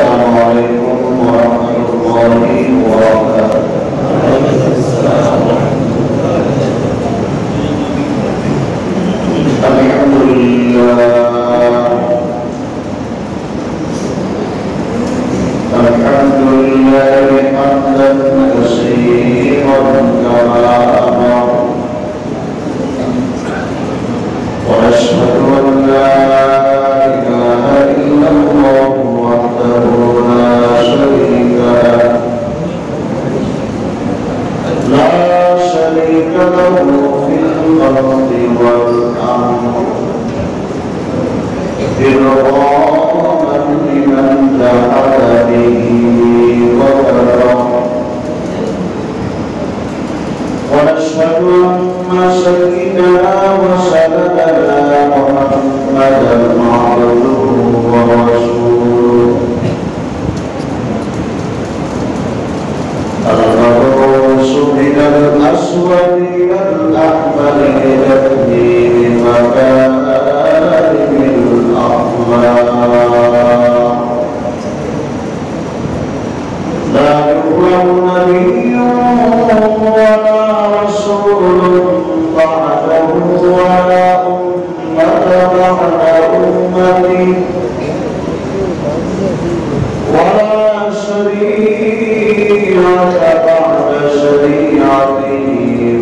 السلام عليكم ورحمة الله وبركاته. الحمد لله حمدا كثيرا كما أمر، ونشهد أن لا إله إلا الله وحده لا شريك له في الأرض والأمر، إرغاما لمن جحد به وكفر. ونشهد أن سيدنا وسندنا محمدا عبده ورسوله، المبعوث من الأسود إلى الأحمر يهدي بمكارم الأخلاق. لا يظلم نبي ولا رسول بعده ولا أمة بعد أمته ولا شريعة بعد شريعته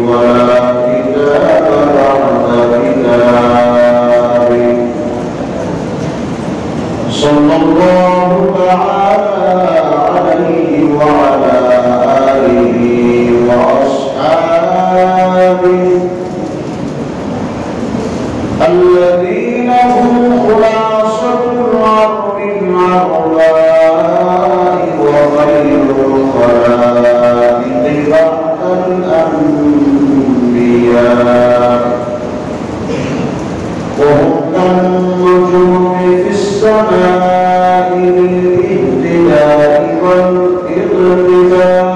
ولا كتاب بعد كتابه، صلى الله تعالى عليه وعلى آله وأصحابه الذين هم خلاصة العرب العرباء وخير الخلائق بعد الأنبياء، وهم كالنجوم في السماء للاهتداء والإقتداء،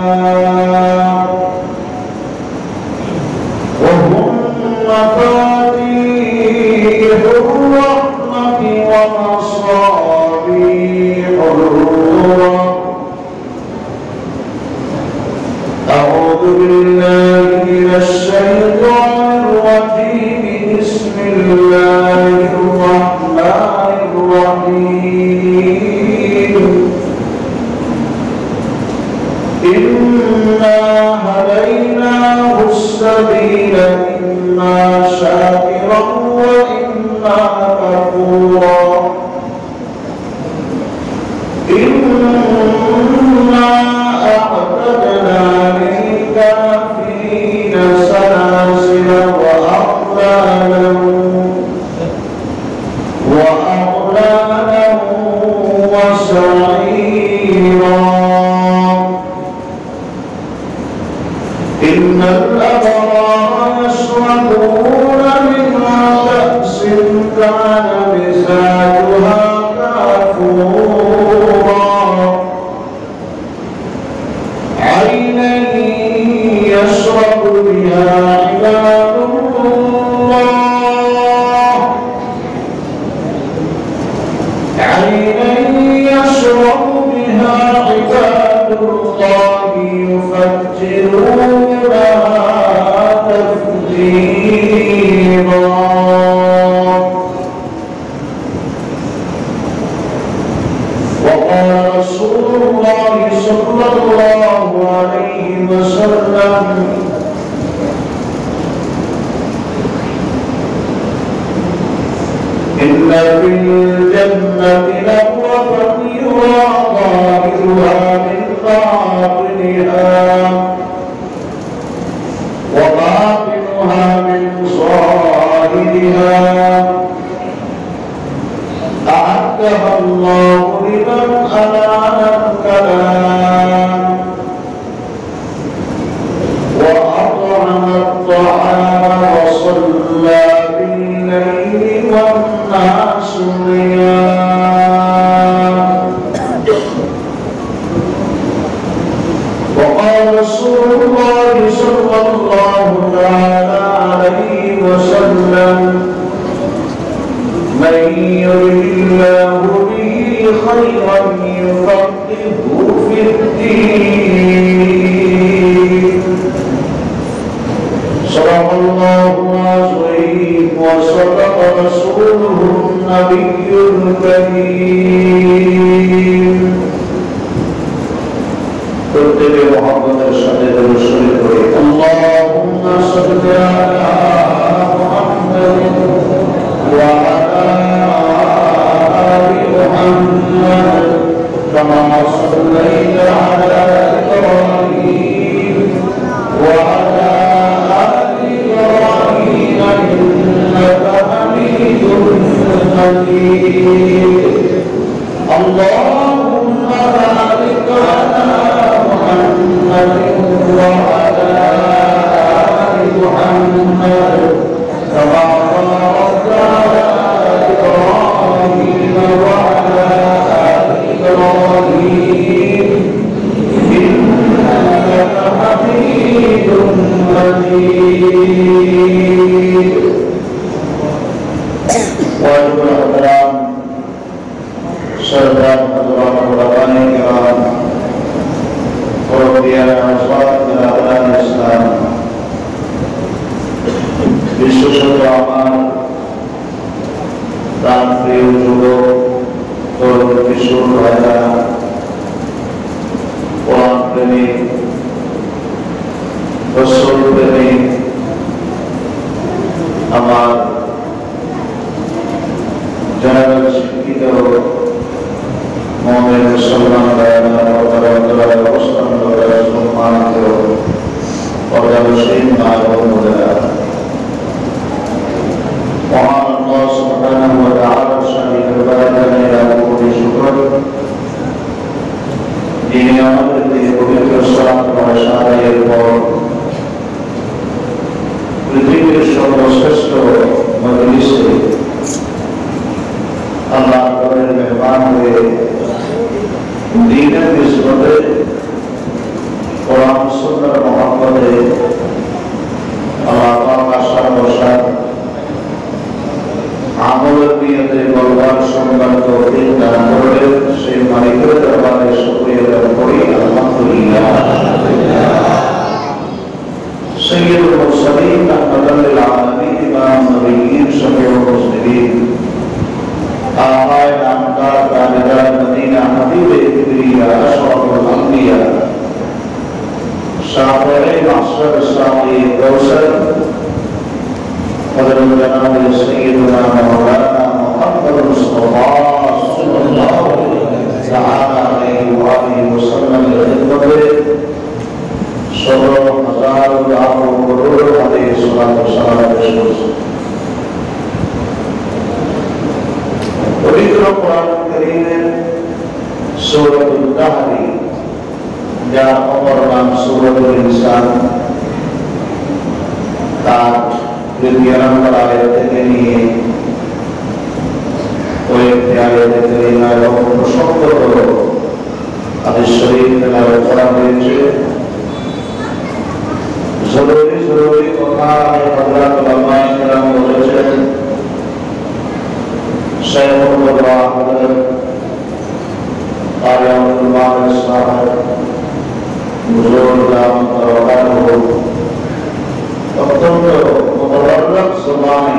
وهم مفاتيح الرحمة ومصابيح الهدى. أعوذ بالله من الشيطان الرجيم. بسم الله الرحمن الرحيم. إنا هديناه السبيل إما شاكرا وإما كفورا. إنا أعتدنا للكافرين سلاسل وأغلالا وسعيرا. إن الأبرار يشربون من كأس كان مزاجها كافورا، عينا يشرب بها عباد الله، عينا يشرب بها عباد الله يفجرونها تفجيرا. وقال رسول الله صلى الله عليه وسلم: إن في الجنة لغرفة يرى ظاهرها من باطنها وباطنها من ظاهرها، أعدها الله لمن ألان الكلام وأطعم الطعام وصلى بالليل والناس نيام. وقال رسول الله صلى الله تعالى عليه وسلم: من يرد الله به خيرا يفقهه النبي الكريم প্রত্যেকে মুহাম্মদের সাথে দরুদ শরীফ পড়ি আল্লাহুম্মা সাল্লি আলা মুহাম্মাদ ওয়া আলা আলি মুহাম্মাদ কামা সাল্লাইতা আলা ইব্রাহিম ওয়া আলা আলি ইব্রাহিম ইন্নাকা হামিদুম মাজিদ আল্লাহুম্মা বারিক আলা محمد وعلى آل محمد كما باركت على إبراهيم وعلى آل إبراهيم إنك حميد مجيد وأيها الأحباب سادات حضرات علماء الكرام ইসলাম বিশেষত আমার প্রাণপ্রিয় যুবক তরুণ কিশোর ভাইরা কোরআন প্রেমিক রাসূল প্রেমিক আমার যারা শিক্ষিত মুমিন মুসলমান ভাইরা অবস্থান করে সম্মানিত পর্দানশীল মা এবং বোনেরা মহান আল্লাহ সুবহানাহু ওয়া তাআলার শানে দরবারে কোটি শুকর যিনি আমাদেরকে পবিত্র সালাত ও সালাতের পর পৃথিবীর সর্বশ্রেষ্ঠ মজলিসে আল্লাহর ঘরের মেহমান হয়ে দ্বীনের নিসবতে কোরআন সুন্নাহর মহব্বতে আল্লাহ পাক আশা ভরসা আমলের নিয়তে বলবার সংবাদ তৌফিক দান করলেন সেই মালিকের দরবারে শুকরিয়া জ্ঞাপন করি আলহামদুলিল্লাহ সাইয়্যিদুল মুরসালিন রাহমাতুল লিল আলামিন ইমাম নবিয়্যিন শফিউল মুসলিমিন আলায়ে নামদার তাজদার মদিনা হাবিবে কিবরিয়া আশরাফুল আম্বিয়া शाफ़िई मास्टर इस्लामी कौसर हज़रत जनाब सय्यदना मौलाना मुहम्मद मुस्तफ़ा सल्लल्लाहु अलैहि वसल्लम की खिदमत में 16,000 लाखों करोड़ हदीस सलात व सलाम पेश पवित्र कुरान करीम में सूरतुल कहरी যার অপর নাম সূরাতুল ইনসান তার 2 নম্বর আয়াত থেকে নিয়ে কয়েকটি আয়াত কারিমা এবং প্রসঙ্গত হাদিস শরীফ তেলাওয়াত করা হয়েছে জরুরি কথা হযরত উলামায়ে কেরাম বলেছেন শাইখুল্লাহ হযরত কারি আব্দুল ওয়াহিদ সাহেব বুজুর্গ দামত বরকাতুহু অত্যন্ত মুবারক জবানে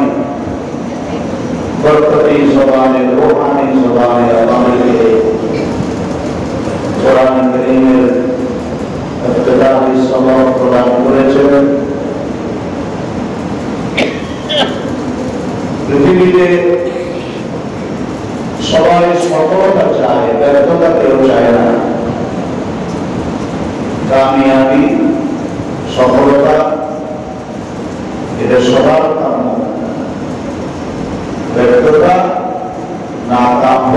বরকতি জবানে রূহানি জবানে আমাদেরকে কোরআন কারীমের ইবতিদাই সবক প্রদান করেছেন। পৃথিবীতে সবাই সফলতা চায়, ব্যর্থতা কেউ চায় না। কামিয়াবি সফলতা এটা সবার কাম্য, ব্যর্থতা না কাম্য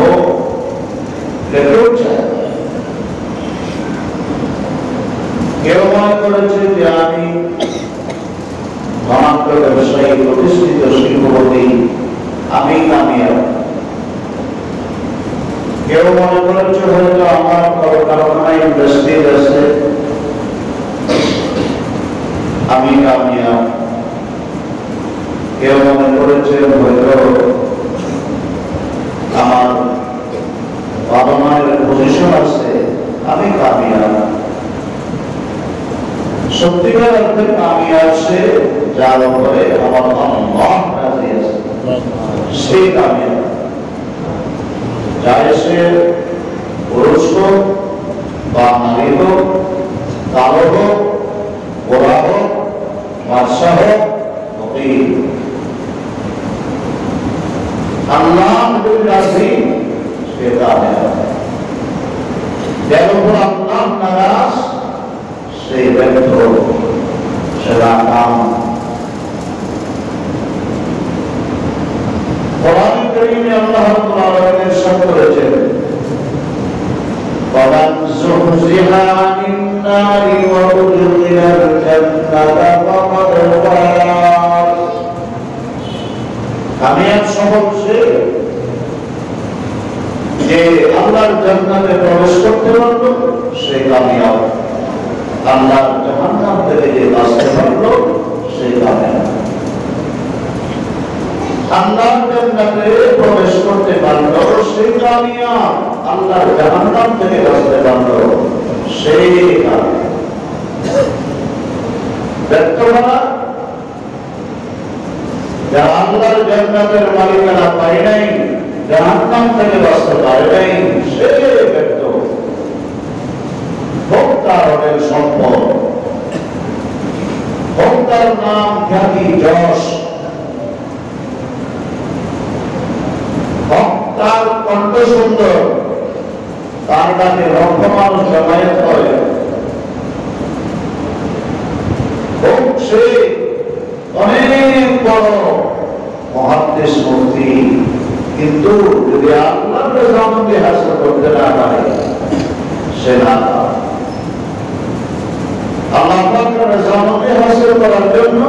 কেউ চায়। কেউ মনে করেছে যে আমি ধনাঢ্য ব্যবসায়ী, প্রতিষ্ঠিত শিল্পপতি, আমি কামিয়াব। কেউ মনে করেছে হয়তো আমার কলকারখানায় ইন্ডাস্ট্রি আছে, আমি কামিয়াব। কেউ মনে করেছে হয়তো আমার বাবা মায়ের পজিশন আছে, আমি কামিয়াব। সত্যিকার অর্থে কামিয়াব সে যার উপরে আমার আল্লাহ রাজি আছে, সেই কামিয়াব। চাहे से पुरुष हो বা নারী হোক, কালো হোক, গোরা হোক, বাদশাহ হোক, ফকির, আল্লাহ যদি রাজি সে কামিয়াব। যার উপর আল্লাহ নারাজ সে ব্যর্থ, সে নাকাম। কোরআন কারীমে আল্লাহ রাব্বুল আলামিন ইরশাদ করেছেন, وَمَنْ زُحْزِحَ عَنِ النَّارِ وَأُدْخِلَ الْجَنَّةَ فَقَدْ فَازَ। কামিয়াব সফল সে যে আল্লাহর জান্নাতে প্রবেশ করতে পারল, সে কামিয়াব। আল্লাহর জাহান্নাম থেকে যে বাঁচতে পারল, সে কামিয়াব। আল্লাহর জান্নাতে প্রবেশ করতে পারল, সে কামিয়াব। আল্লাহর জাহান্নাম থেকে বাঁচতে পারল, সে কামিয়াব। ব্যর্থরা যারা আল্লাহর জান্নাতের মালিকানা পায় নাই, জাহান্নাম থেকে বাঁচতে পারে নাই, সে ব্যর্থ। হোক তার অনেক সম্পদ, হোক তার নাম, খ্যাতি, যশ, হোক তার কণ্ঠ সুন্দর, তার ডাকে লক্ষ মানুষ জমায়েত করে, হোক সে অনেক বড় মহাদ্দেশ মুফতি, কিন্তু যদি আল্লাহর রেজামন্দি হাসিল করতে না পারে, সে না পারে। আল্লাহ পাকের রেজামন্দি হাসিল করার জন্য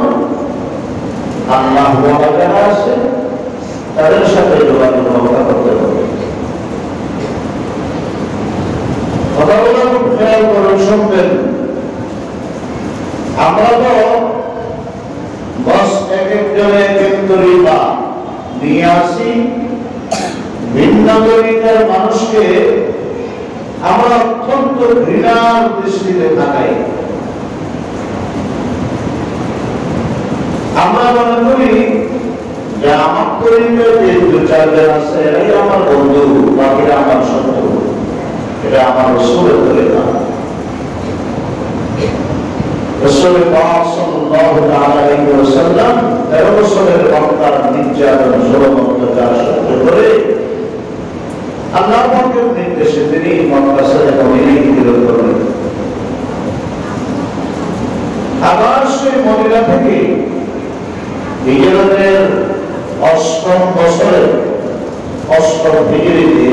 আল্লাহ ওয়ালা যারা আছে তাদের সাথে যোগাযোগ রক্ষা করতে হবে। কথাগুলো খুব খেয়াল করে শুনবেন। আমরা তো বস এক একজনে কিন্তু রিবা নিয়ে আসি, ভিন্ন তরিকার মানুষকে আমরা অত্যন্ত ঘৃণার দৃষ্টিতে তাকাই। আমরা মনে করি যে আমার তরিকার যে দু চারজন আছে এরাই আমার বন্ধু, বাকিরা আমার শত্রু। এটা আমার রাসূলের তরিকা। রাসূল পাক সাল্লাল্লাহু আলাইহি ওয়াসাল্লাম 13 বছরের বাচ্চার নির্যাতন, জুলুম, অত্যাচার সহ্য করে আল্লাহ পাকের নির্দেশে তিনি মক্কা ছেড়ে মদিনায় হিজরত করলেন। আবার সেই মদিনা থেকে হিজরতের 8ম বছরে 8ম হিজরিতে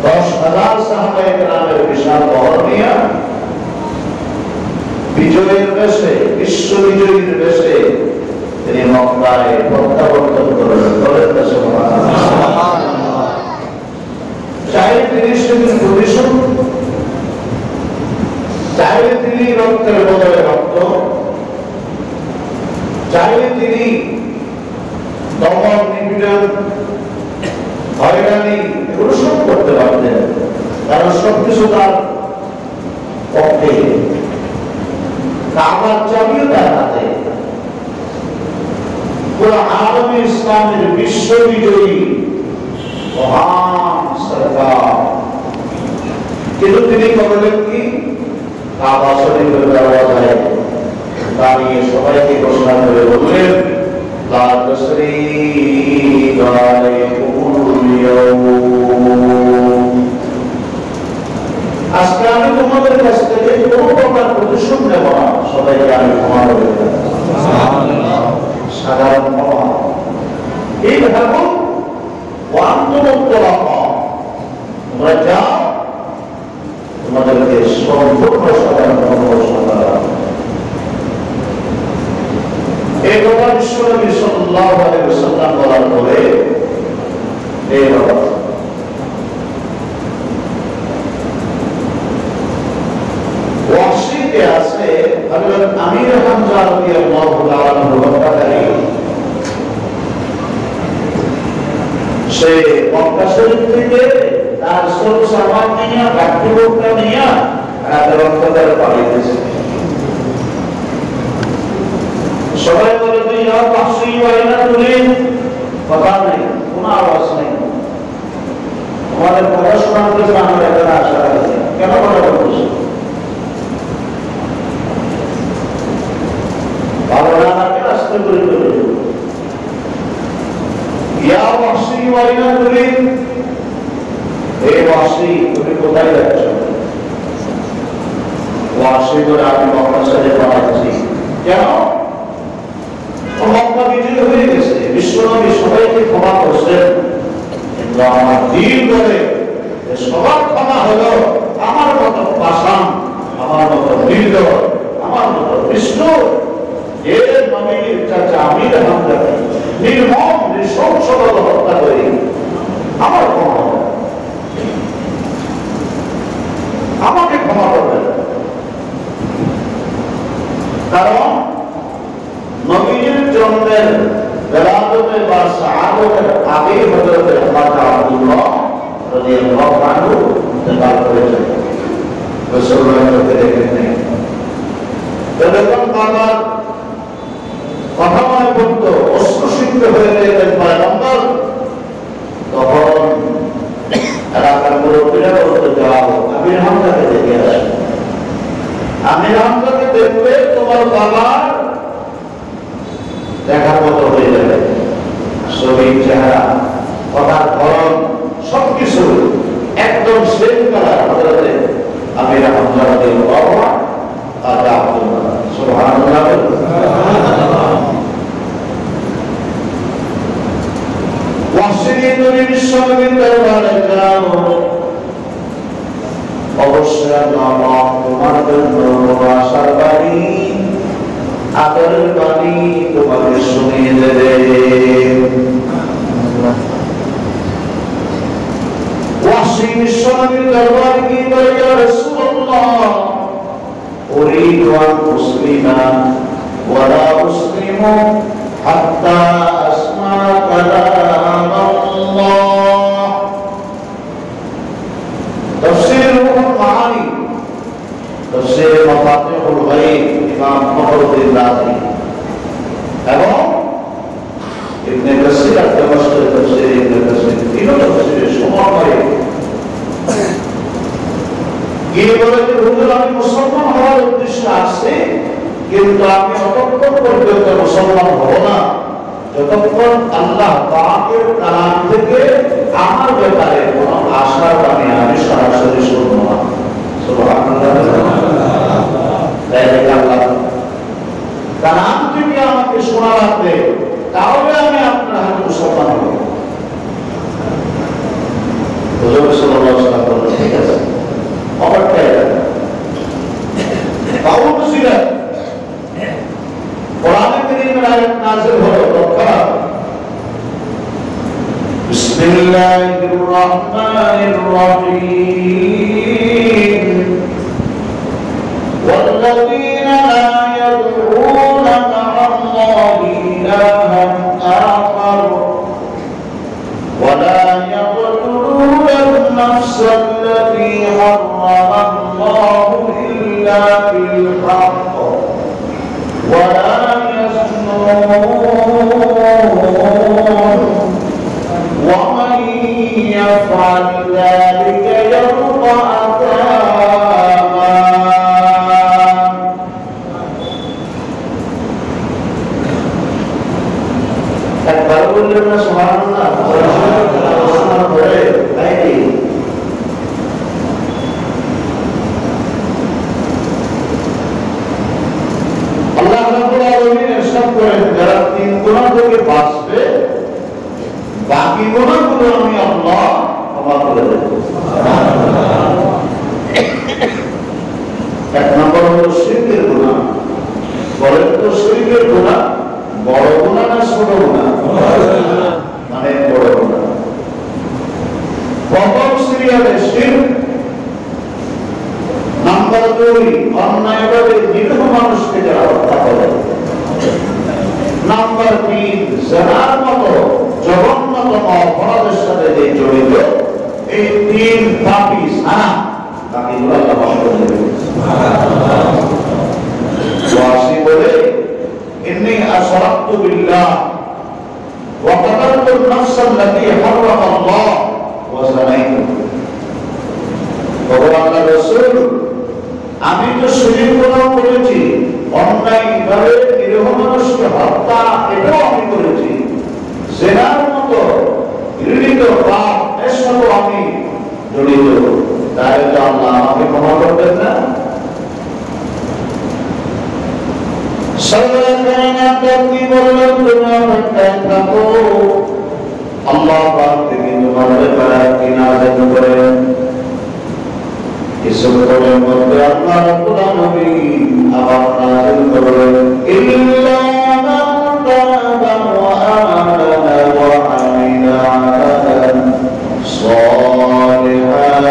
10,000 সাহাবায়ে কেরামের বিশাল বহর নিয়ে বিজয়ের বেশে, বিশ্ব বিজয়ীর বেশে তিনি মক্কায় প্রত্যাবর্তন করলেন। চাই তিনি সেদিন প্রতিশোধ, চাইলে তিনি রক্তের বদলে রক্ত, চাইলে তিনি দমন, নিপীড়ন, হয়রানি এগুলো সব করতে পারতেন, কারণ সবকিছু তার পক্ষে। কাবার চাবিও তার হাতে। পুরো আলমে ইসলামের বিশ্ব বিজয়ী মহান সরকার, কিন্তু তিনি করলেন কি? কাবা শরীফের দরওয়াজায় দাঁড়িয়ে সবাইকে ঘোষণা করে বললেন, লা তাসরিবা আলাইকুমুল ইয়াওম, আজকে আমি তোমাদের কাছ থেকে কোনো প্রকার প্রতিশোধ নেব না, সবাইকে আমি ক্ষমা করে দেব। সুবহানাল্লাহ। সাধারণ ক্ষমা। এই ভাবো তোমরা যাও, তোমাদেরকে সম্পূর্ণ সাধারণ ক্ষমা। এই কথা বিশ্বনবী সাল্লাল্লাহু আলাইহি ওয়াসাল্লাম বলার পরে এই ওয়াসিতে আছে হযরত আমির হামজা রাদিয়াল্লাহু তাআলা আনহু বর্ণনাকারী, সে মক্কা শরীফ থেকে তার সব সামান নিয়ে, বাকি লোকটা নিয়ে রাতের অন্ধকার পালিয়েছে। সবাই বলে তুই আর পাঁচশো আয়না তুলে, কথা নেই, কোনো আওয়াজ নেই। তোমাদের পড়াশোনার জন্য আমরা এখানে আশা রাখছি, কেন কথা বলছো? ভালো না লাগে রাস্তা করে করে ইয়া ওয়াসি ওয়াইনা তুলি, এই ওয়াসি তুমি কোথায় যাচ্ছ? ওয়াসি করে আমি মক্কার সাথে পাঠাচ্ছি। কেন? মক্কা বিজয় হয়ে গেছে, বিশ্বনবী সবাইকে ক্ষমা করছেন, কিন্তু আমার দিল বলে সবার ক্ষমা হলো আমার মতো পাষাণ, আমার মতো নির্দয়, আমার মতো বিষ্ণু এর নবীর চাচা আমির হামজাকে নির্মম নৃশংসভাবে হত্যা করি, আমার ক্ষমা হবে, আমাকে ক্ষমা করবে। কারণ নবীর জন্মের বেলাদতে বা সাহাবতের আগে হযরত আব্দুল্লাহ রাদিয়াল্লাহু আনহু ইন্তেকাল করেছেন, রাসূলুল্লাহকে দেখেন। যখন বাবার কথা মনে পড়তো, অশ্রুসিক্ত হয়ে গেলেন পয়গম্বর, তখন এলাকার মুরব্বীরা বলতো, যাও আমির হামজাকে দেখে আসো, আমির হামজাকে দেখলে তোমার বাবার দেখার মতো হয়ে যাবে, শরীর, চেহারা, কথার ধরন সবকিছু একদম সেম কালার হযরত আমির হামজা রাদিয়াল্লাহু আনহু আর আব্দুল্লাহ। সুবহানাল্লাহ। ওয়াসিয়ে নবী বিশ্বনবীর দরবারে যাও, অবশ্যই আল্লাহ তোমার জন্য আশার বাণী, আদরের বাণী তোমাকে শুনিয়ে দেবে। ওয়াসি বিশ্বনবীর দরবারে গিয়ে বলে, ইয়া রাসূলুল্লাহ, উরিদু আন মুসলিমা ওয়ালা মুসলিমু হাত্তা আসমা কালামাল্লাহ। তাফসীর রুহুল মাআনি, তাফসীর মাফাতিহুল গায়ব, ইমাম ফখরুদ্দিন রাজি এবং ইবনে কাসির আত-তাফসীর, তাফসীর ইবনে কাসির, তিনও তাফসীরের সমন্বয়ে কি বলে যে হুজুর আমি মুসলমান হওয়ার উদ্দেশ্যে আসছি, কিন্তু আমি অতক্ষণ পর্যন্ত মুসলমান হব না যতক্ষণ আল্লাহ পাকের কালাম থেকে আমার ব্যাপারে কোনো আশার বাণী আমি সরাসরি শুনবো না। কালাম থেকে আমাকে শোনা লাগবে, তাহলে আমি আপনার হাতে মুসলমান হব। হুজুর সাল্লাল্লাহু আলাইহি ওয়াসাল্লাম বললেন, ঠিক আছে, অবশ্যই কাউল ছিলেন। কোরআনে কারীমের আয়াত নাযিল হলো, তখন বিসমিল্লাহির রহমানির রহিম, والذين لا يدعون مع الله إلها آخر ولا يقتلون النفس التي حرم الله إلا بالحق ولا يزنون ومن يفعل ذلك يلقى أثاما. একবার বললেন না সুবহানাল্লাহ? যারা তিন গুনাহ থেকে বাঁচবে, বাকি গুনাহগুলো আমি আল্লাহ ক্ষমা করে দেব। এক নম্বর হলো শিরকের গুনাহ। বলেন তো, শিরকের গুনাহ বড় গুনাহ না ছোট গুনাহ? মানে বড় গুনাহ। প্রথম সিরিয়ালে শিরক, নাম্বার 2 অন্যায়ভাবে নিরীহ মানুষকে যারা হত্যা করে, নাম্বার 3 জিনার মতো জঘন্যতম অপরাধের সাথে যে জড়িত, এই 3 পাপী ছাড়া বাকিগুলো আল্লাহ মাফ করে দেবেন। ওয়াসি বলে, ইন্নী আশরাকতু বিল্লাহ ওয়া কাতালতু আন-নাফস আল্লাতী হারামাল্লাহ ওয়া যানাইতু রাসূল, আমি তো শরীর গুনাহ করেছি, অন্যায়ভাবে নিরীহ মানুষকে হত্যা এটাও আমি করেছি, জিনার মতো ঘৃণিত পাপ এর সাথে আমি জড়িত, তাহলে তো আল্লাহ আমাকে ক্ষমা করবেন না? আল্লাহ পাক থেকে তোমার ব্যাপারে কিনাজত করেন। ইসবের মধ্যে আল্লাহ রাব্বুল আলামিন আবার নাযিল করলেন, ইল্লা মান তাবা ওয়া আমানা ওয়া আমিলা আমালান সালিহান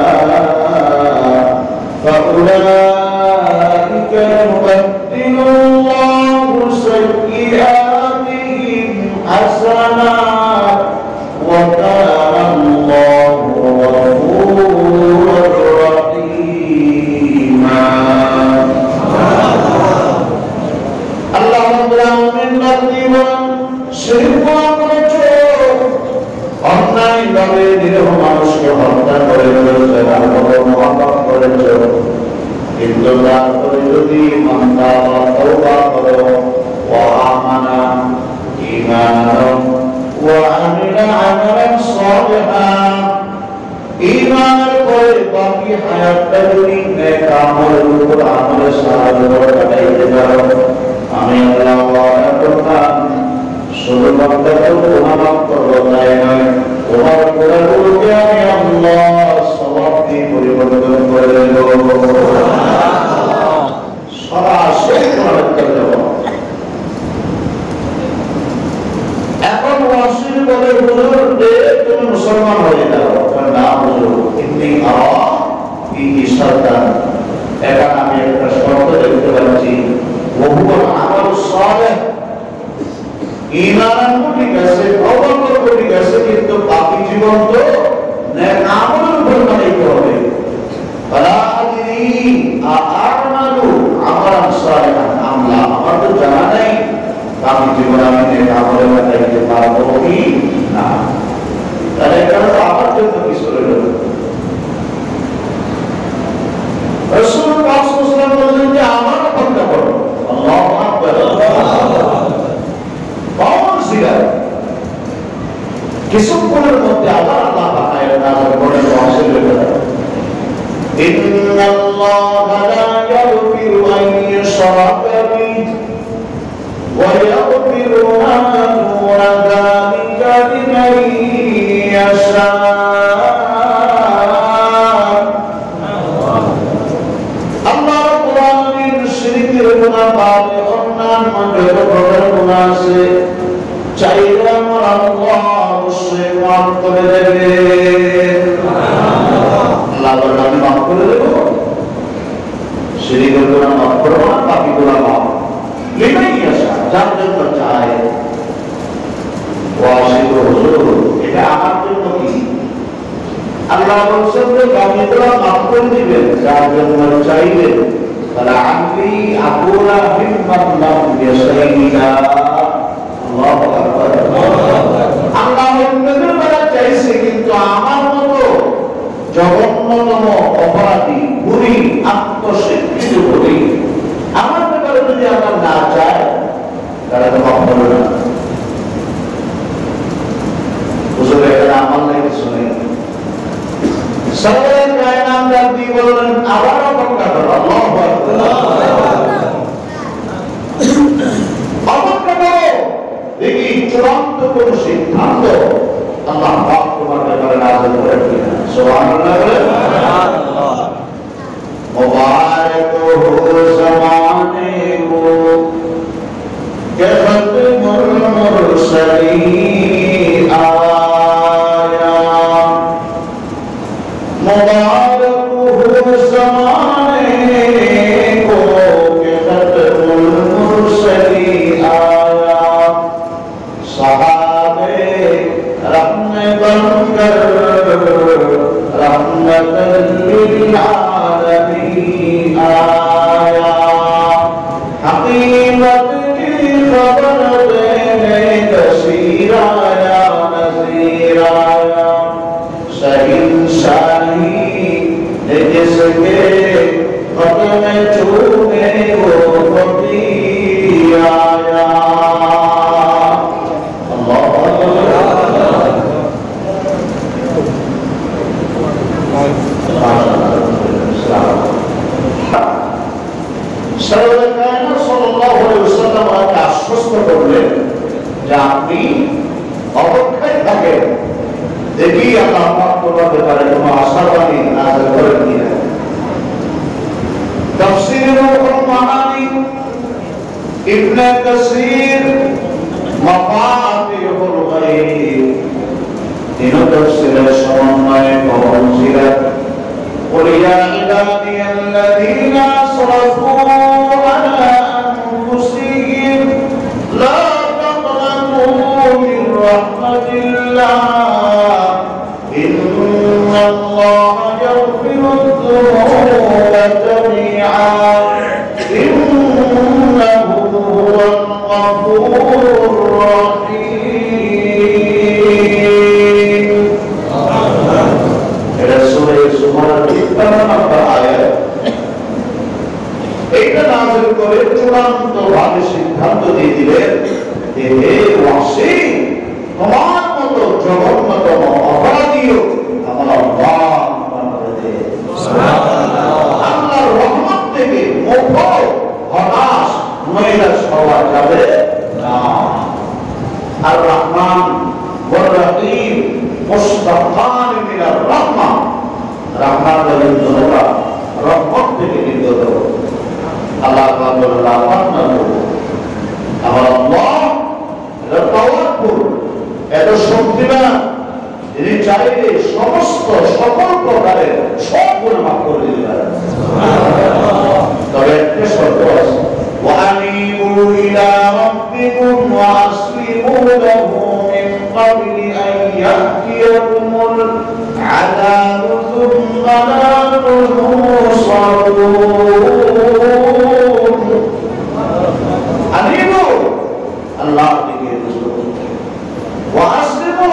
ফাউলাইকা ইউবাদদিলুল্লাহু সাইয়্যাতিহিম হাসানাত ওয়া কানা আল্লাহু গফুরুর রহিম। আল্লাহ রাব্বুল আলামিন বলেন, শিরক করেছো, অন্যায়ভাবে নিরীহ মানুষকে হত্যা করেছো, জিনার মতো মহাপাপ করেছো, কিন্তু তারপরে যদি মানতা তওবা করো, ওয়া আমানা ঈমান আনো, ওয়া আমিলা আমালান সালিহান, ঈমানের পরে বাকি হায়াতটা যদি নেক আমলের উপর আমলে সাহায্য কাটাইতে পারো, আমি আল্লাহ ওয়াদা করলাম শুধু বান্দাকে গুনাহ মাফ করব তাই নয়, তোমার গুনাহগুলোকে আমি আল্লাহ সওয়াব দিয়ে পরিবর্তন করে দেব। সরাসরি গুনাহ করে দেব। এখন ওয়াসিল বলে, হুজুর তুমি মুসলমান হয়ে যাও। না হুজুর, ইন্নী আরা ফিহি শারতান, এখন আমি একটা শর্ত দেখতে পাচ্ছি, ওহুয়াল আমালুস সালিহ। ঈমান ঠিক আছে, তওবা করব ঠিক আছে, কিন্তু বাকি জীবন তো নেক আমলের উপর বানাইতে হবে। ফালা আদরি আ'মালু আমালান সালিহান, আমার তো জানা নাই বাকি জীবন আমি নেক আমলে বানাইতে পারবো কি না। তাহলে এটা আমার জন্য কিছু রইল। রাসূল পাক সাল্লাল্লাহু আলাইহি ওয়াসাল্লাম বললেন যে আমার হত্যা করো। আল্লাহু আকবার। কিছুক্ষণের মধ্যে আবার আল্লাহ বানায় নাযিল করেন ওয়াসিলের কথা, ইন্নাল্লাহা লা ইয়াগফিরু আন ইউশরাকা বিহি ওয়া ইয়াগফিরু মা দুনা যালিকা লিমান ইয়াশা। আল্লাহ রাব্বুল আলামিন শিরকের গুনাহ বাদ অন্যান্য যত প্রকার গুনাহ আছে চাইলে আমার আল্লাহ অবশ্যই মাফ করে দেবে। আল্লাহ বলেন আমি মাফ করে দেব, শিরকের গুনাহ মাফ করব না, বাকি গুনাহ মাফ লিমান ইয়াশা, যার জন্য চায়। ওয়াসিল হুজুর, এটা আমার জন্য কি? আল্লাহ বলছেন যে বাকি গুনাহ মাফ করে দিবেন যার জন্য চাইবেন। তাহলে আমি আকুলা হিম্মাত লাম ইয়াশাইনা। আল্লাহু আকবার। আল্লাহ অন্যদের দ্বারা চাইছে, কিন্তু আমার মতো জঘন্যতম অপরাধী, বুড়ি, আত্মস্বীকৃত বুড়ি, আমার ব্যাপারে যদি আল্লাহ না চায় তাহলে তো মাফ করবে না। হুজুর এখানে আমার নাই কিছু নেই। সরকার কায়নাত রাব্বি বলেন আবার অপেক্ষা করো। আল্লাহু আকবার। অপেক্ষা করো, দেখি চূড়ান্ত কোন সিদ্ধান্ত আল্লাহ পাক তোমার ব্যাপারে নাযিল করেন কিনা। সুবহানাল্লাহ বলেন। সুবহানাল্লাহ। মুবারক হো জামানে কো কে খতমুল মুরসলিন আয়া। मुबारक हो ज़माने को के खत्मुल मुरसलीन आया। सहाबे रहमत बनकर रहमतल लिल आलमीन आया। हकीकत की खबर देने बशीर आया, नज़ीर आया। शहींशाही जिसके खत्म चूमे वो कभी आया। আশ্বস্ত করলেন যে আপনি অপেক্ষায় থাকেন, দেখি আল্লাহ পাক তোমার ব্যাপারে কোনো আশাবাদী নাযিল করেন কিনা। তাফসীর রুহুল মাআনি ইবনে কাসীর মাফাতিহুল গায়ব তিন তাফসীরের সমন্বয়ে কবল সিরাত قل يا عبادي الذين أسرفوا على أنفسهم لا تقنطوا من رحمة الله إن الله يغفر الذنوب جميعا إنه هو الغفور الرحيم. এইটা নাযিল করে চূড়ান্ত ভাবে সিদ্ধান্ত দিয়ে দিলেন যে হে ওয়াসি, তোমার মতো জঘন্যতম অপরাধীও আমার আল্লাহ আল্লাহর রহমত থেকে মুখ হতাশ নৈরাশ হওয়া যাবে না। আর রহমান ওয়া রহিম মুস্তাকান মিনার রহমান, রহমান বলেন তোমরা রহমত থেকে নির্গত। আল্লাহ বলেন রহমান না আমার আল্লাহ এত পাওয়ারফুল, এত শক্তিমান, যিনি চাইলে সমস্ত সকল প্রকারের সব গুনাহ মাফ করে দিতে পারেন। তবে একটা শর্ত আছে, وَأَنِيبُوا إِلَى رَبِّكُمْ وَأَسْلِمُوا لَهُ مِنْ قَبْلِ أَنْ يَأْتِيَكُمُ الْعَذَابُ ثُمَّ لَا تُنصَرُونَ। আনিবু আল্লাহর দিকে রুজু করুন, ওয়া আসলিমু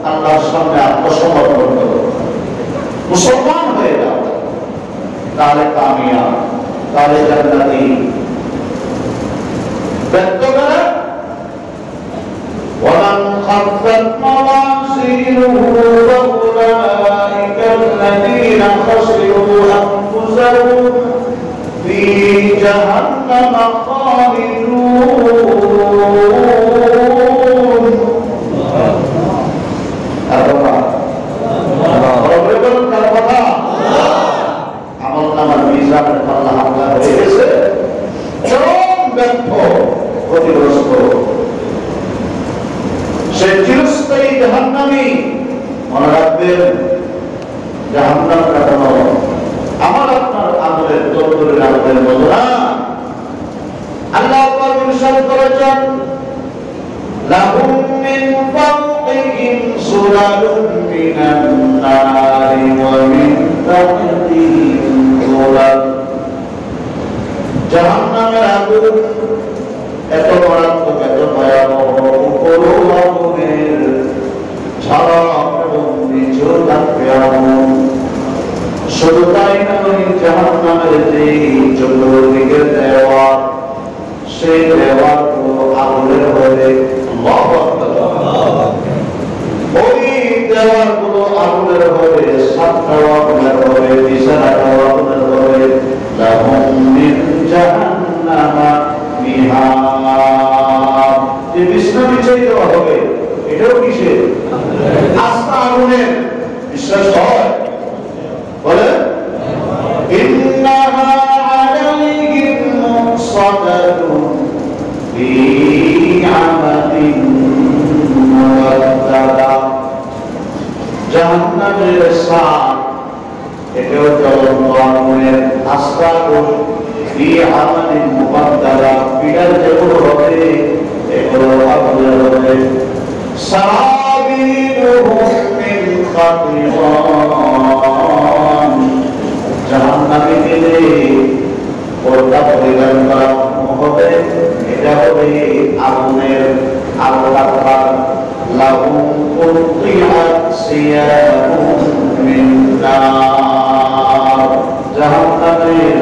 আল্লাহর সামনে আত্মসমর্পণ করুন, মুসলমান হয়ে যাও, তাহলে কামিয়াব, তাহলে জান্নাতি। ব্যক্ত করে ومن خفت موازينه فأولئك الذين خسروا أنفسهم في جهنم خالدون। আমল নামার মিজানের পাল্লা হামলা হয়ে গেছে, চরম ব্যর্থ, ক্ষতিগ্রস্ত, সে চিরস্থায়ী জাহান্নামী। মনে রাখবেন, জাহান্নামটা কোনো আমার আপনার আমলের তরুণের আমলের মতো না। আল্লাহ পাক ইরশাদ করেছেন, লাহুম মিন ফাওকিহিম সুলালুম মিনান নারি ওয়া মিন তাহতিহিম সুলাল। জাহান্নামের আগুন এত মারাত্মক, এত ভয়াবহ, উপরও আগুনের ঝলক এবং নিচেও থাকবে আগুন। শুধু তাই নয়, জাহান্নামের যে চতুর্দিকের দেওয়াল, সেই দেওয়ালগুলো আগুনের হবে। ওই দেওয়ালগুলো আগুনের হবে, ছাদটাও আগুনের হবে, বিছানাটাও আগুনের হবে। লাহুম মিন জাহান্নামা মিহাদ, যে বিছানা বিছাই দেওয়া হবে, এটাও কিসের? আস্তা আগুনের। বিশ্বাস হয়? বলে ইন্নাহা আলাইহিম মুসাদাতুন ফি আমাদিন মুবাদ্দালা। জাহান্নামের সাত, এটাও জ্বলন্ত আগুনের আস্তা আগুন। ফি আমাদিন মুবাদ্দালা, পিটার যেগুলো হবে এগুলো আগুনের হবে। সারাবিলুহুম মিন খাতিরান, জাহান্নামীদের পর্দা পরিধান করা হবে, এটা হবে আগুনের আলোকা। লাহুম কুতিআত সিয়াবুম মিন নার, জাহান্নামের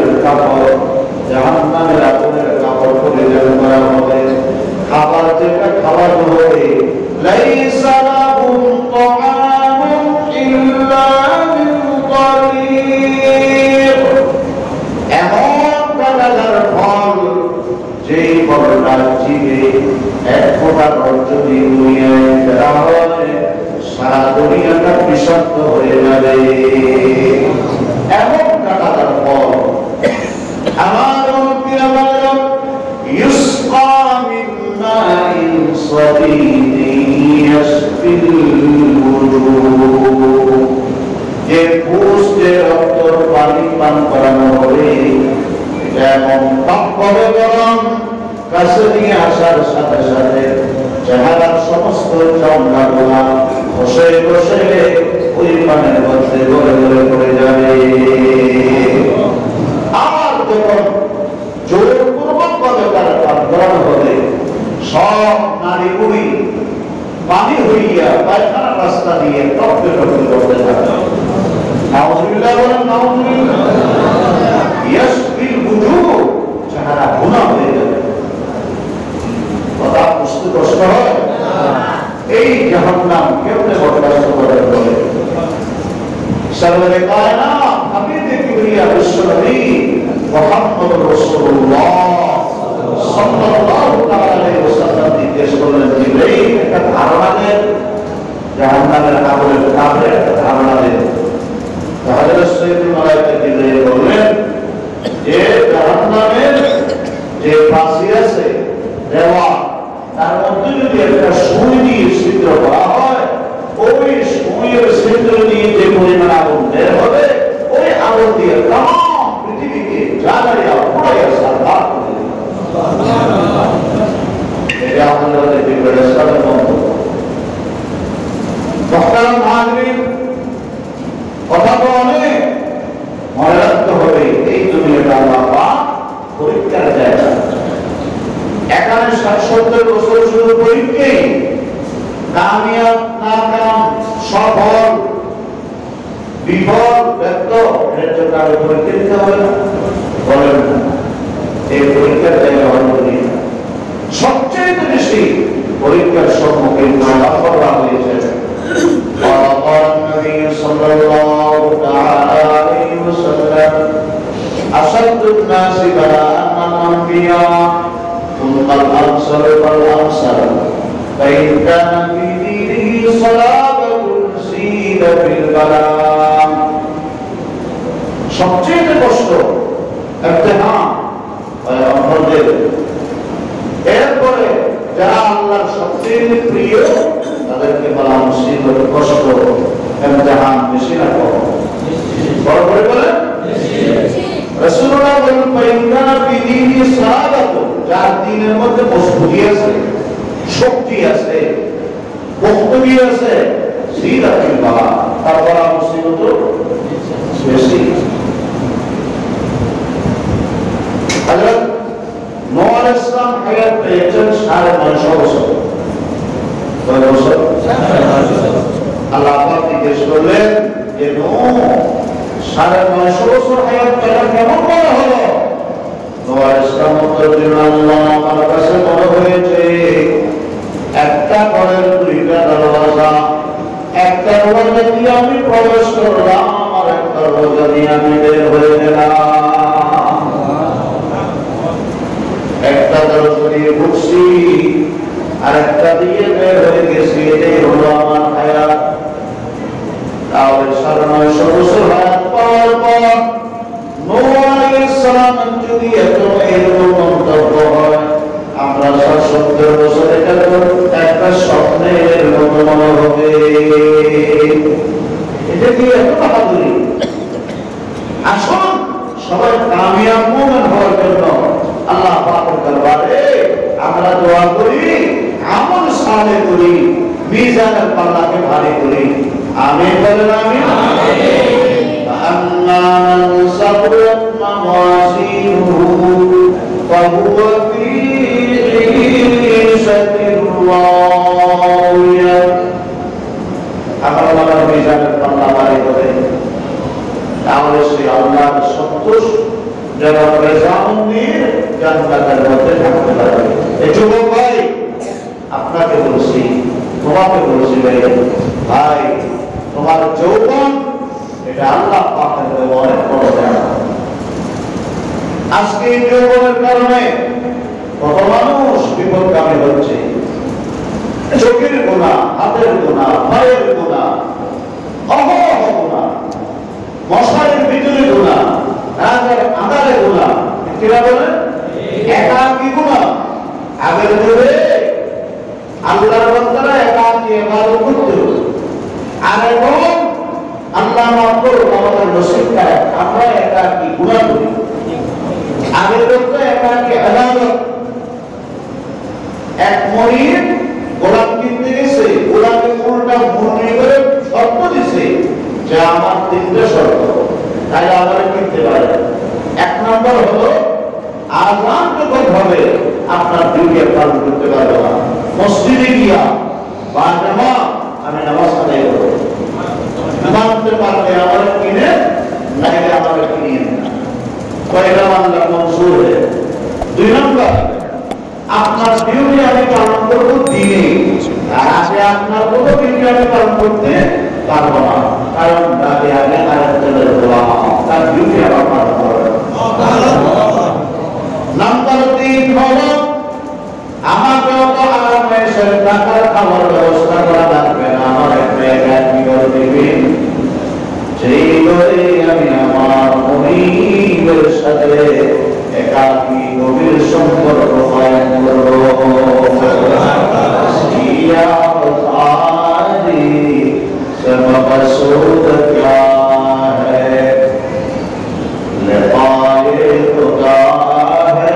ফলটা জিবে এক ফোঁটা রস যদি দুনিয়ায় ফেরা হয়, সারা দুনিয়াটা বিষাক্ত হয়ে যাবে। এমন কাটাতার ফল। আমার রব্বিরা ইউসকা মিন মাইন সাদীদিন ইয়াসফিল বুজুর, যে পুষ্টে রক্তর পানি পান করানো হবে, যেমন টকবকে গরম, কাছে নিয়ে আসার সাথে সাথে চেহারার সমস্ত চামড়াগুলা ঘষে ঘষে ওই পানের মধ্যে গড়ে গড়ে পড়ে যাবে। আর যখন জোরপূর্বক ভাবে তারা পান করানো হবে, সব নারী বুড়ি পানি হইয়া পায়খানা রাস্তা দিয়ে টপকে টপকে করতে থাকে। নাউজুবিল্লাহ বলেন, নাউজুবিল্লাহ। ইয়াসফিল বুজুর, চেহারা ভুনা হয়ে যাবে। কথা বুঝতে কষ্ট হয়? এই জাহান্নাম কেমনে বরদাস্ত করে বলে? সরওয়ারে কায়নাত হাবিবে কিবরিয়া বিশ্বনবী মুহাম্মদুর রাসূলুল্লাহ সাল্লাল্লাহু আলাইহি ওয়াসাল্লাম জিজ্ঞেস করলেন, জিবরাইল একটা ধারণা দেন, জাহান্নামের আগুনের ব্যাপারে একটা ধারণা দেন। তাহলে রাসূলুল্লাহ মালায়েকা জিবরাইল বললেন যে জাহান্নামের যে ফাঁসি আছে দেওয়া, তার মধ্যে যদি একটা সুই দিয়ে ছিদ্র করা হয়, ওই সুইয়ের ছিদ্র দিয়ে যে পরিমাণ আগুন বের হবে, ওই আগুন দিয়ে তাম পৃথিবীকে জ্বালাইয়া পুড়াইয়া সারবার করে দেবে। এটা আমাদের জিবরাইল সাহেবের মন্তব্য। মুহতারাম হাজিরিন, কথা তো অনেক, মনে রাখতে হবে এই দুনিয়াটা আল্লাহ পাক পরীক্ষার জায়গা। এখানে ৭০ বছর শুধু পরীক্ষাই, কামিয়াব নাকাম, সফল বিফল ব্যর্থ, এর জন্য আরো পরীক্ষা দিতে হবে না? বলেন না, এই পরীক্ষার জায়গা হল দুনিয়া। সবচেয়ে বেশি পরীক্ষার সম্মুখীন করা হয়েছে النبي صلى الله عليه وسلم أشد الناس بلاء الأنبياء ثم الأمثل فالأمثل فإن كان في دينه صلابة زيد في البلاء। সবচেয়ে কষ্ট ইমতিহান পয়গম্বরদের, এরপরে যারা আল্লাহর সবচেয়ে প্রিয় তাদেরকে বলা মুসিবত, কষ্ট, ইমতিহান বেশি না কম? বড় করে বলেন রাসূলুল্লাহ বলেন, পাইকানা বিদিনি সালাত, যার দ্বীনের মধ্যে মজবুতি আছে, শক্তি আছে, বক্তব্য আছে, সিরাতুল বালা, তার বলা মুসিবত বেশি। হযরত নূহ আলাইহিস সালাম হায়াত পেয়েছেন ৯৫০ বছর। কয় বছর? আল্লাহ পাক জিজ্ঞেস করলেন যে নূহ ৯৫০ বছর হায়াত পেলা কেমন মনে হলো? নূহ আলাইহিস সালাম উত্তর দিলেন, আল্লাহ আমার কাছে মনে হয়েছে একটা ঘরের দুইটা দরওয়াজা, একটা দরওয়াজা দিয়ে আমি প্রবেশ করলাম আর একটা দরওয়াজা দিয়ে আমি বের হয়ে গেলাম। একটা দরজা দিয়ে ঢুকছি আর একটা দিয়ে বের হয়ে গেছি, এটাই হলো আমার হায়াত। তাহলে ৯৫০ বছর হায়াত পাওয়ার পর নূহ আলাইহিস সালাম যদি এরকম মন্তব্য হয়, আমরা ৭০ বছর এটা তো একটা স্বপ্নের মতো মনে হবে। এটা কি এত বাহাদুরি? আসুন সবাই কামিয়াব মুমিন হওয়ার জন্য আল্লাহ পাকের দরবারে আমরা দোয়া করি, আমল সালেহ করি, মিজানের পাল্লাকে ভারী করি। আমিন বলেন, আমিন। আম্মা মান সাবরাত মাওয়াজিনুহু ফাহুয়া ফি ঈশাতির রাদিয়া। আল্লাহ মিজানের পাল্লা ভারী করে, তাহলে সে আল্লাহর সন্তুষ্ট যেমন রেজাউন্নির জান্নাতের মধ্যে থাকতে পারবে। এই যুবক ভাই, আপনাকে বলছি, তোমাকে বলছি ভাই, তোমার যৌবন এটা আল্লাহ পাকের অনেক বড় দেওয়া। আজকে এই যৌবনের কারণে কত মানুষ বিপদগামী হচ্ছে, চোখের গুনাহ, হাতের গুনাহ, পায়ের গুনাহ, অহরহ গুনাহ, মশারির ভিতরে গুনাহ, রাতের আঁধারে গুনাহ, কিরা বলে একাকী গুনাহ। আগের যুগে আল্লাহর বান্দারা একাকী ইবাদত করত, আর এখন আল্লাহ মাফ করুন আমাদের নসিব করে আমরা একাকী গুনাহ করি। আগের যুগে একাকী ইবাদত, এক মরিদ গোলাম কিনতে গেছে, গোলামকে উল্টা মুন্ডি করে শর্ত দিছে যে আমার তিনটে শর্ত, তাই আমরা কিনতে পারে। এক নম্বর হলো আযান যখন হবে আপনার ডিউটি পালন করতে পারবে না, মসজিদে গিয়া বা জামাত আমি নামাজ আদায় করব, মানতে পারলে আমার কিনে, নাইলে আমার কিনিয়ে না। কয়টা মানলাম মনসুর হয়ে। দুই নম্বর আপনার ডিউটি আমি পালন করবো দিনে, আর আগে আপনার কোনো ডিউটি আমি পালন করতে পারবো না, কারণ আগে আগে আরেকজনের দোয়া তার ডিউটি আমার পালন করবে। নাম্বার 3 হলো আমাকে অত আরামের টাকার খাবার ব্যবস্থা করা লাগবে না, আমার একটা একাকি করে দিবেন, সেই করে আমি আমার মনিবের সাথে একাকি গভীর সম্পর্ক কায়েম করব। ইয়া আদি সব মকসুদ क्या है, लिक़ाए खुदा है,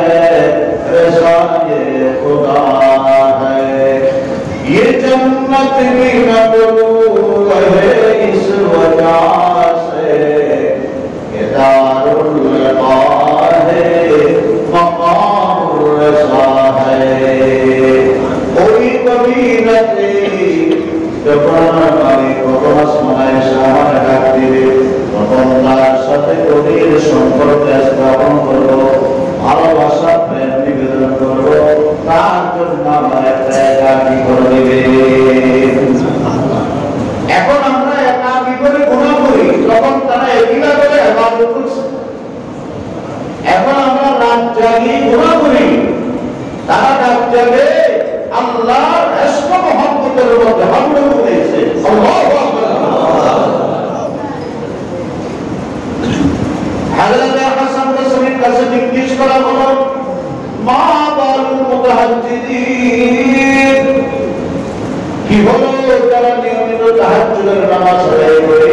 रज़ाए खुदा है, ये जन्नत की मक़बूल है इस वजह से, ये दारुल लिक़ा है, मक़ामुर रज़ा है। कोई कभी न तेरी যখন আমি প্রথম আসমানে সামনে ডাক দিবে, তখন তার সাথে গভীর সম্পর্ক স্থাপন করব, ভালোবাসা প্রেম নিবেদন করব, তার জন্য আমার একটা একাকী করে দিবে। এখন আমরা একাকী করে গুনাহ করি, তখন তারা একিলা করে ইবাদত করছে। এখন আমরা রাত জাগি গুনাহ করি, তারা রাত জাগে আল্লাহর ইশক মহব্বতের মধ্যে হামলে উঠেছে। আল্লাহু আকবার। হযরত হাসান বসরীর কাছে জিজ্ঞেস করা হলো, মা বালুল মুতাহাজ্জিদিন, কি হলো যারা নিয়মিত তাহাজ্জুদের নামাজ আদায় করে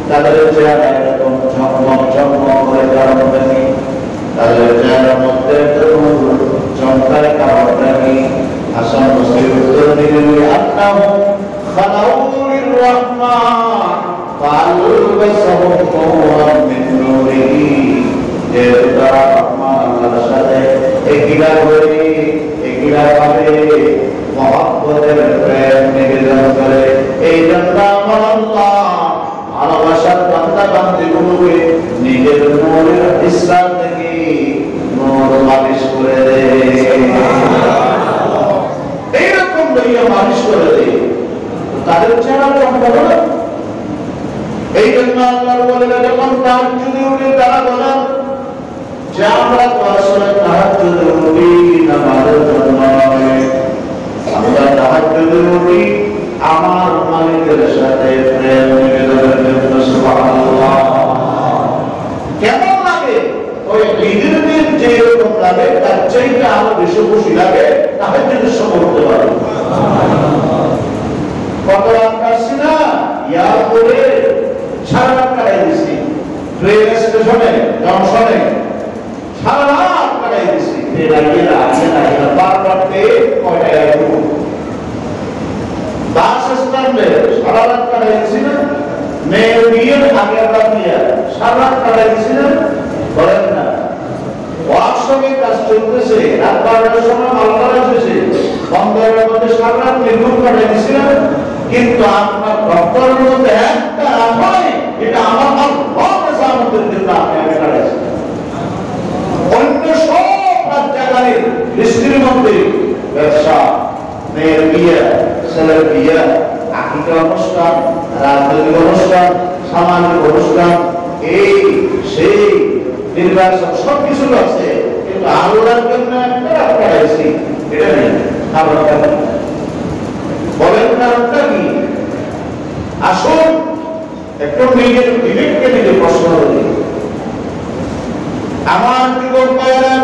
তাদের চেহারা এরকম ঝকমক ঝকমক করে কারণ নাকি, তাদের চেহারার মধ্যে চমৎকার কারণ নাকি? হাসান বসরি উত্তর দিলেন, আন্নাহুম খালাউলির রহমান ফালবাসাহুম নূরান মিন নূরিহি, যে তারা রহমান আল্লাহর সাথে একিলা করে, একিলা ভাবে মহব্বতের প্রেম নিবেদন করে, এই জন্য আমার আল্লাহ ভালোবাসার বান্দা বান্দীগুলোকে নিজের নূরের ইসলাম থেকে নূর মালিশ করে দেয়, এইরকম লইয়া মালিশ করে দেয়, তাদের চেহারা চমকাবে না। এই জন্য আল্লাহর ওয়ালিরা যখন তাহাজ্জুদে উঠে তারা বলেন যে আমরা তো আসলে তাহাজ্জুদে উঠি নামাজের জন্য নয়, আমরা তাহাজ্জুদে উঠি আমার মালিকের সাথে প্রেম নিবেদনের জন্য। সুবহানাল্লাহ। কেমন লাগে? ওই ঈদের দিন যেরকম লাগে তার চাইতে আরো বেশি খুশি লাগে তাহাজ্জুদের সময় উঠতে পারে। কত রাত কাটছি না এয়ারপোর্টে, সারা রাত কাটাই দিছি, ট্রেন স্টেশনে জংশনে সারা রাত কাটাই দিছি, ট্রেন আগে বারবার কয়টায় আসবো, বাস স্ট্যান্ডে সারা রাত কাটাই দিছি না, মেয়ের বিয়ের আগে রাত নিয়ে সারা রাত কাটাই দিছি না, বলেন না? ওয়ার্কশপে কাজ চলতেছে, রাত 12টার সময় মালটা এসেছে, বন্দরের মধ্যে সারা রাত নির্ঘুম কাটাই দিছি না, কিন্তু আপনার দপ্তরের মধ্যে একটা রাত হয়, এটা আমার আল্লাহর জামাতের জন্য আপনি আমি কাটাইছি। অন্য সব রাত জাগানের দৃষ্টির মধ্যে ব্যবসা, মেয়ের বিয়ে, ছেলের বিয়ে, আকিকা অনুষ্ঠান, রাজনৈতিক অনুষ্ঠান, সামাজিক অনুষ্ঠান, এই সেই নির্বাচন সবকিছু আছে, কিন্তু আল্লাহর জন্য একটা পড়াইছি, এটা নেই। কারণটা বলেন, কারণটা কি? আসুন একটু নিজের বিবেককে নিজে প্রশ্ন করি। আমার জীবন পায়রা,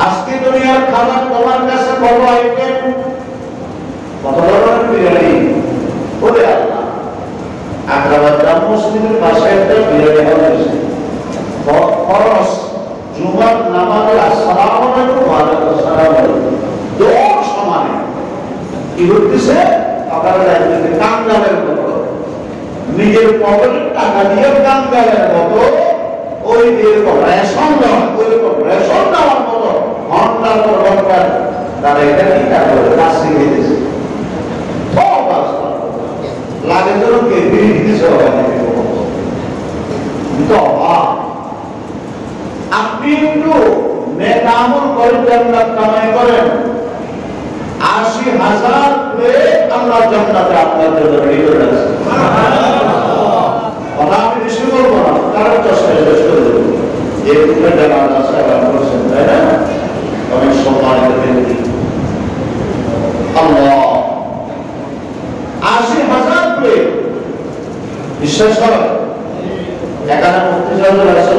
আজকে দুনিয়ার খাবার তোমার কাছে কত আইটেম, কত ধরনের বিরিয়ানি। বলে আল্লাহ, আগ্রাবাদ জামু মুসলিমের পাশে একটা বিরিয়ানি হয়েছে, খরচ জুমার নামাজের আসসালামু আলাইকুম ওয়া আলাইকুম আসসালাম দৌড় সমানে কি করতেছে? আপনারা জানেন কাঙ্গালের মতো, নিজের পকেটের টাকা দিয়ে কাঙ্গালের মতো ওই এরকম রেশন দেওয়া, ওইরকম রেশন দেওয়ার মতো ঘন্টার পর ঘন্টা তারা এটা কি করে কাশি দিতেছে। লাগে যেন কে বিড়ি দিতেছে। আপনি একটু নেক আমল করেন, জান্নাত কামাই করেন, ৮০,০০০ প্লেট আল্লাহ জান্নাতে আপনার জন্য রেডি করে রাখছে। কথা আমি বেশি বলবো না, কারণ চেষ্টা শেষ করে দেবো। যে দুটো জানাজ আছে আবার করছেন, তাই না? অনেক সম্মানিত ব্যক্তি। আল্লাহ ৮০,০০০ প্লেট, বিশ্বাস করেন। এখানে মুফতি সাহেব আছে।